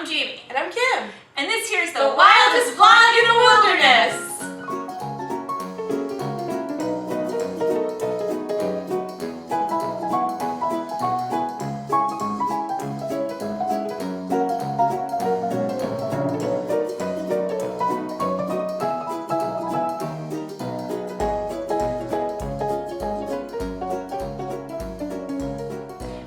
I'm Jamie. And I'm Kim. And this here's the wildest vlog in the wilderness.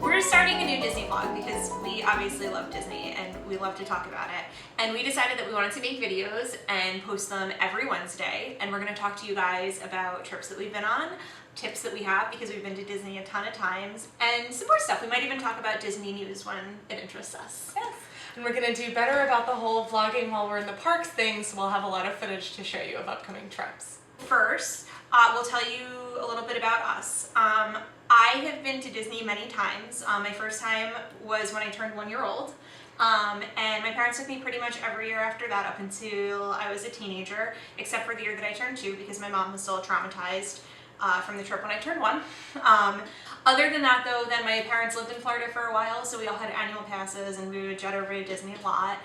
We're starting a new Disney vlog because we obviously love Disney and we love to talk about it. And we decided that we wanted to make videos and post them every Wednesday. And we're going to talk to you guys about trips that we've been on, tips that we have because we've been to Disney a ton of times, and some more stuff. We might even talk about Disney news when it interests us. Yes. And we're going to do better about the whole vlogging while we're in the parks thing, so we'll have a lot of footage to show you of upcoming trips. First, we'll tell you a little bit about us. I have been to Disney many times. My first time was when I turned 1 year old. And my parents took me pretty much every year after that up until I was a teenager, except for the year that I turned 2 because my mom was still traumatized from the trip when I turned 1. Other than that though, then my parents lived in Florida for a while, so we all had annual passes and we would jet over to Disney a lot.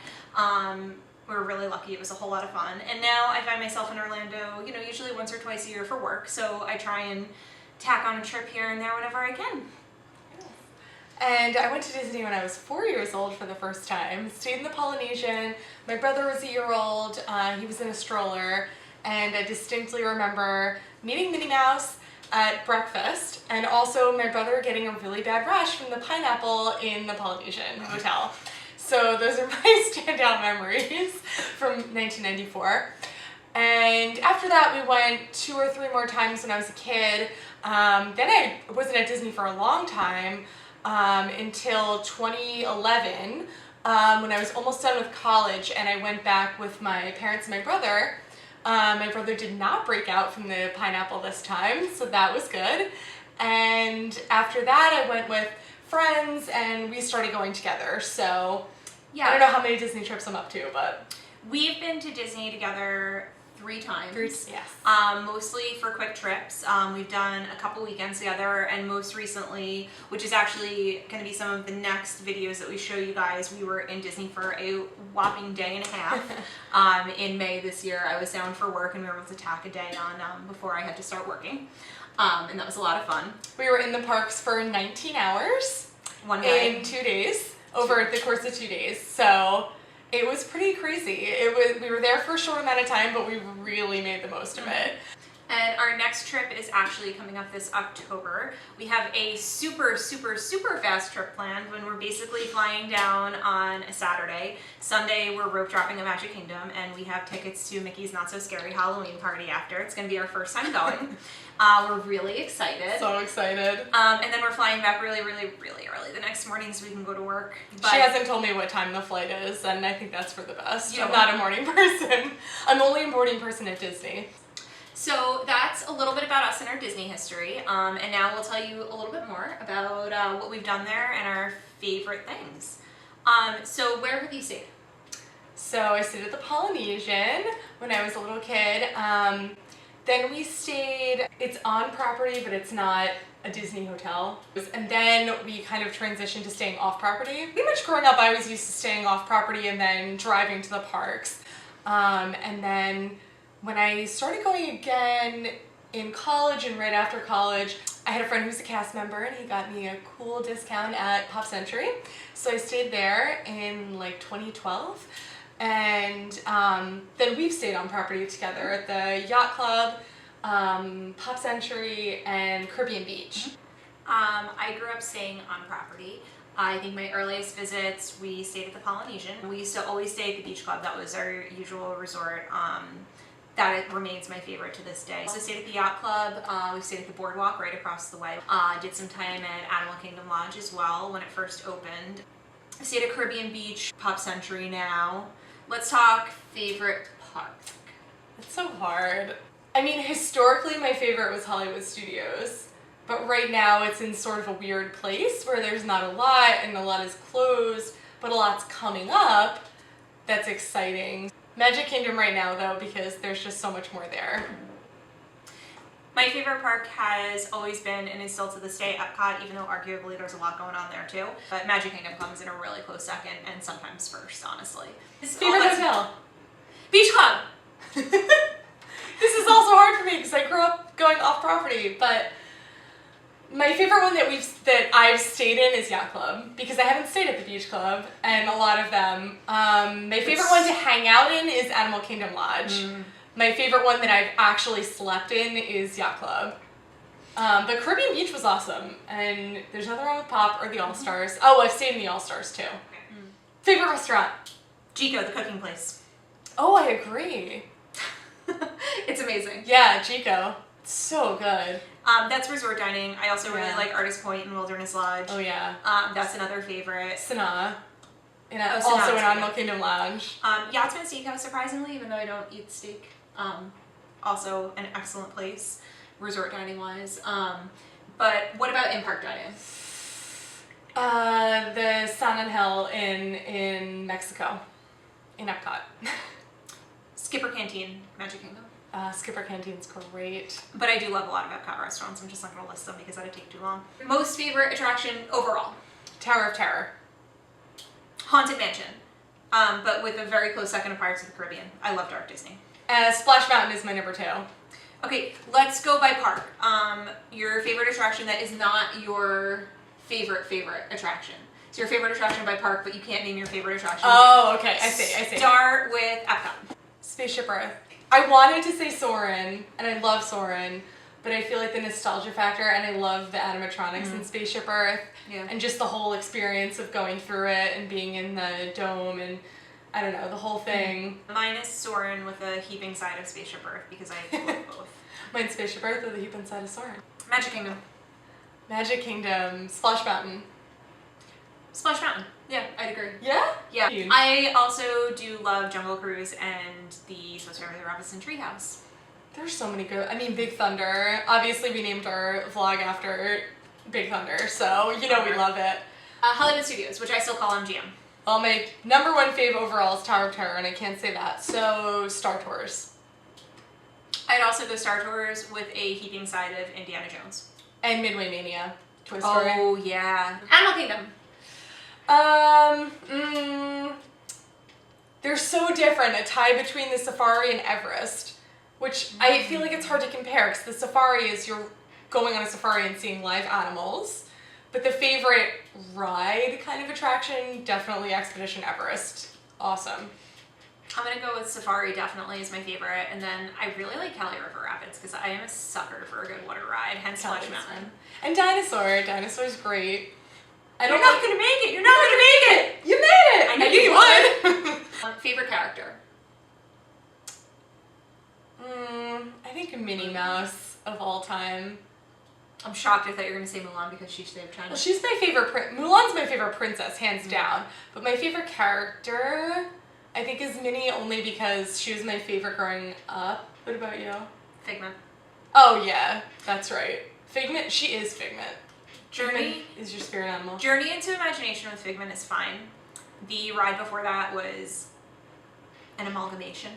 We were really lucky. It was a whole lot of fun. And now I find myself in Orlando, you know, usually once or twice a year for work, so I try and tack on a trip here and there whenever I can. And I went to Disney when I was 4 years old for the first time. Stayed in the Polynesian. My brother was a year old. He was in a stroller. And I distinctly remember meeting Minnie Mouse at breakfast, and also my brother getting a really bad rash from the pineapple in the Polynesian Hotel. So those are my standout memories from 1994. And after that we went 2 or 3 more times when I was a kid. Then I wasn't at Disney for a long time until 2011 when I was almost done with college, and I went back with my parents and my brother. My brother did not break out from the pineapple this time, so that was good. And after that I went with friends and we started going together. So yeah, I don't know how many Disney trips I'm up to, but we've been to Disney together 3 times. Yes. Mostly for quick trips. We've done a couple weekends together, and most recently, which is actually going to be some of the next videos that we show you guys, we were in Disney for a whopping day and a half. In May this year, I was down for work and we were able to tack a day on before I had to start working. And that was a lot of fun. We were in the parks for 19 hours. One night. In 2 days, over the course of 2 days. So it was pretty crazy. We were there for a short amount of time, but we really made the most of it. And our next trip is actually coming up this October. We have a super fast trip planned when we're basically flying down on a Saturday. Sunday, we're rope dropping at Magic Kingdom, and we have tickets to Mickey's Not So Scary Halloween party after. It's gonna be our first time going. We're really excited. So excited. And then we're flying back really early the next morning so we can go to work. But she hasn't told me what time the flight is, and I think that's for the best. I'm not a morning person. I'm only a morning person at Disney. So that's a little bit about us and our Disney history, and now we'll tell you a little bit more about what we've done there and our favorite things. So where have you stayed? So I stayed at the Polynesian when I was a little kid. Then we stayed, it's on property, but it's not a Disney hotel. And then we kind of transitioned to staying off property. Pretty much growing up, I was used to staying off property and then driving to the parks. And then when I started going again in college and right after college, I had a friend who's a cast member and he got me a cool discount at Pop Century. So I stayed there in like 2012. And then we've stayed on property together at the Yacht Club, Pop Century, and Caribbean Beach. I grew up staying on property. I think my earliest visits, we stayed at the Polynesian. We used to always stay at the Beach Club. That was our usual resort. That remains my favorite to this day. Also stayed at the Yacht Club. We stayed at the Boardwalk right across the way. Did some time at Animal Kingdom Lodge as well when it first opened. I stayed at Caribbean Beach, Pop Century now. Let's talk favorite park. It's so hard. I mean, historically my favorite was Hollywood Studios, but right now it's in sort of a weird place where there's not a lot and a lot is closed, but a lot's coming up that's exciting. Magic Kingdom right now though, because there's just so much more there. My favorite park has always been, and is still to this day, Epcot, even though arguably there's a lot going on there too. But Magic Kingdom comes in a really close second, and sometimes first, honestly. Favorite hotel? Beach Club! This is also hard for me because I grew up going off property, but my favorite one that I've stayed in is Yacht Club because I haven't stayed at the Beach Club, and a lot of them. My favorite one to hang out in is Animal Kingdom Lodge. My favorite one that I've actually slept in is Yacht Club. But Caribbean Beach was awesome, and there's nothing wrong with Pop or the All Stars. Oh, I've stayed in the All Stars too. Favorite restaurant? Chico, the cooking place. Oh, I agree. It's amazing. Yeah, Chico. It's so good. That's resort dining. I also really like Artist Point and Wilderness Lodge. Oh yeah. That's another favorite. Sanaa. Sanaa's Also in good. Animal Kingdom Lounge. Yachtsman Steakhouse, surprisingly, even though I don't eat steak. Also an excellent place, resort dining wise. But what about in-park dining? The San Angel in Mexico, in Epcot. Skipper Canteen, Magic Kingdom. Skipper Canteen's great. But I do love a lot of Epcot restaurants. I'm just not going to list them because that'd take too long. Most favorite attraction overall? Tower of Terror. Haunted Mansion. But with a very close second of Pirates of the Caribbean. I love Dark Disney. Splash Mountain is my number 2. Okay, let's go by park. Your favorite attraction that is not your favorite attraction. So your favorite attraction by park, but you can't name your favorite attraction. Oh, okay. I see. Start with Epcot. Spaceship Earth. I wanted to say Soarin', and I love Soarin', but I feel like the nostalgia factor, and I love the animatronics in Spaceship Earth, and just the whole experience of going through it and being in the dome, and I don't know, the whole thing. Mine is Soarin' with a heaping side of Spaceship Earth because I love both. Mine's Spaceship Earth with a heaping side of Soarin'. Magic Kingdom. Magic Kingdom, Splash Mountain. Splash Mountain. Yeah, I'd agree. Yeah? Yeah. I also do love Jungle Cruise and the Swiss Family Robinson Treehouse. There's so many good. I mean, Big Thunder. Obviously, we named our vlog after Big Thunder, so you know we love it. Hollywood Studios, which I still call MGM. Well, my number 1 fave overall is Tower of Terror, and I can't say that. So, Star Tours. I'd also go Star Tours with a heaping side of Indiana Jones. And Midway Mania. Toy Story. Oh, yeah. Animal Kingdom. They're so different. A tie between the Safari and Everest, which I feel like it's hard to compare because the Safari is you're going on a safari and seeing live animals, but the favorite ride kind of attraction, definitely Expedition Everest. Awesome. I'm gonna go with Safari, definitely is my favorite, and then I really like Cali River Rapids because I am a sucker for a good water ride, hence Splash Mountain. And Dinosaur. Dinosaur's great. You're not gonna make it! You're not gonna make it! You made it! I knew you would! Favorite character? I think Minnie Mouse of all time. I'm shocked I thought you were gonna say Mulan because she saved China. Well, she's my favorite Mulan's my favorite princess, hands down. But my favorite character, I think, is Minnie only because she was my favorite growing up. What about you? Figment. Oh yeah, that's right. Figment, she is Figment. Journey is your spirit animal. Journey into Imagination with Figment is fine. The ride before that was an amalgamation.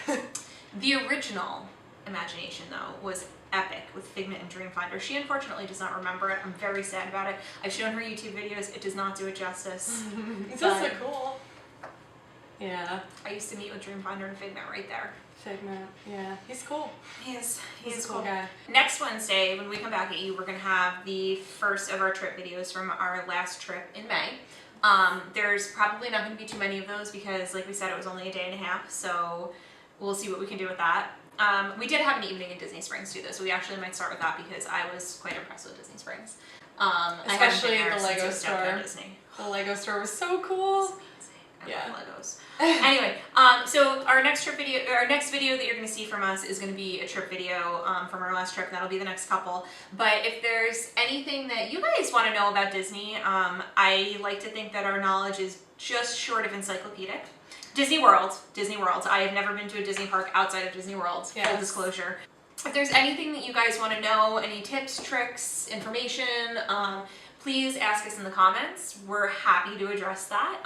The original Imagination, though, was epic with Figment and Dreamfinder. She unfortunately does not remember it. I'm very sad about it. I've shown her YouTube videos. It does not do it justice. It's so cool. Yeah. I used to meet with Dreamfinder and Figment right there. Figment, yeah. He's cool. He is a cool guy. Next Wednesday, when we come back at you, we're going to have the first of our trip videos from our last trip in May. There's probably not going to be too many of those because, like we said, it was only a day and a half, so we'll see what we can do with that. We did have an evening in Disney Springs too, though, so we actually might start with that because I was quite impressed with Disney Springs. Especially the Lego store. The Lego store was so cool. I love Legos. Anyway, so our next video that you're going to see from us is going to be a trip video from our last trip. That'll be the next couple. But if there's anything that you guys want to know about Disney, I like to think that our knowledge is just short of encyclopedic. Disney World. I have never been to a Disney park outside of Disney World. Yes. Full disclosure. If there's anything that you guys want to know, any tips, tricks, information, please ask us in the comments. We're happy to address that.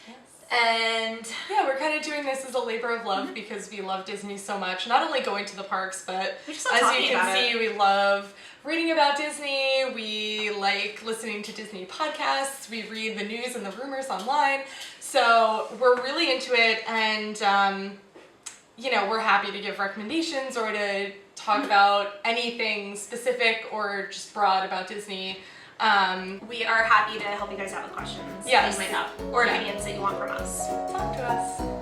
Yes. And yeah, we're kind of doing this as a labor of love because we love Disney so much. Not only going to the parks, but we just love as talking you can about see, it. we love reading about Disney. We like listening to Disney podcasts. We read the news and the rumors online. So we're really into it, and we're happy to give recommendations or to talk about anything specific or just broad about Disney. We are happy to help you guys out with questions Yes. that you might have or Yeah. opinions that you want from us. Talk to us.